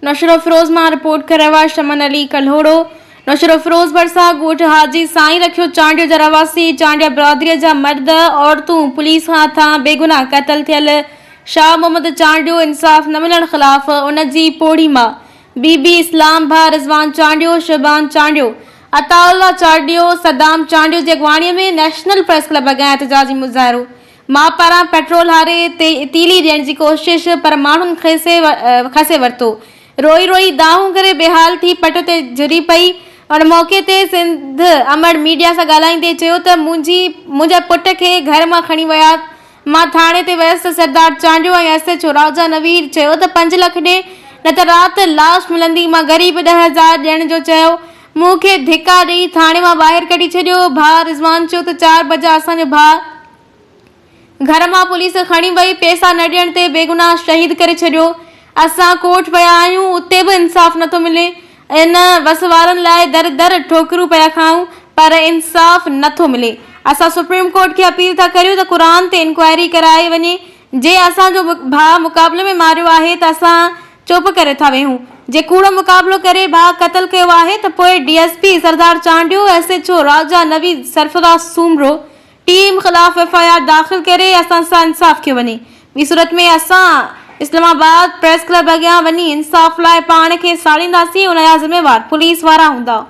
नौशरो फिरोज़ मां रिपोर्ट करे रहियो शमन अली कल्होड़ो। नौशरो फिरोज़ भरसा ॻोठ हाजी साईं रखियो चांडियो जा रवासी चांडिया बिरादरीअ जा मर्द औरतूं पुलिस खां हथां बेगुनाह क़तल थियल शाह मोहम्मद चांडियो इंसाफ़ न मिलण ख़िलाफ़ उन जी पोड़ी मां बीबी इस्लाम भा रिज़वान चांडियो शहबान चांडियो अताउल्ला चांडियो सदाम चांडियो जी अॻवाणीअ में नेशनल प्रेस क्लब अॻियां एहतजाजी मुज़ाहिरो। मां पारां पेट्रोल हारे तीली ॾियण जी कोशिश पर माण्हुनि खसे वरितो। रोई रोई दाहूं करे बेहाल थी पट ते झुरी पई और मौक़े ते सिंध अमर मीडिया सां ॻाल्हाईंदे चयो त मुंहिंजे पुट खे घर मां खणी विया। मां थाणे ते वियसि। सरदार चांडियो ऐं SHO राजा नवीर चयो त 5 लख ॾे न त राति लाश मिलंदी। मां ग़रीब 10,000 ॾियण जो चयो। मूंखे धिका ॾेई थाणे मां ॿाहिरि कढी छॾियो। भाउ रिज़वान चयो त 4 बजे असांजो भाउ घर मां पुलिस खणी वई। पैसा न ॾियण ते बेगुनाह शहीद करे छॾियो। असां कोर्ट विया आहियूं, उते बि इंसाफ़ नथो मिले। इन वस वारनि लाइ दर दर ठोकरूं पिया खाऊं पर इंसाफ़ नथो मिले। असां सुप्रीम कोर्ट खे अपील था करियूं त क़ुरान ते इंक्वायरी कराए वञे। जे असांजो भाउ मुक़ाबले में मारियो आहे त असां चुप करे था वेहूं। जे कूड़ो मुक़ाबलो करे भाउ क़तल कयो आहे त पोइ DSP सरदार चांडियो SHO राजा नवीर सरफराज़ सूमरो टीम ख़िलाफ़ FIR दाख़िल करे असां सां इंसाफ़ कयो वञे। ॿी सूरत में असां इस्लामाबाद प्रेस क्लब अॻियां वञी इंसाफ़ लाइ पाण खे साड़ींदासीं। उन जा ज़िम्मेवार पुलिस वारा हूंदा।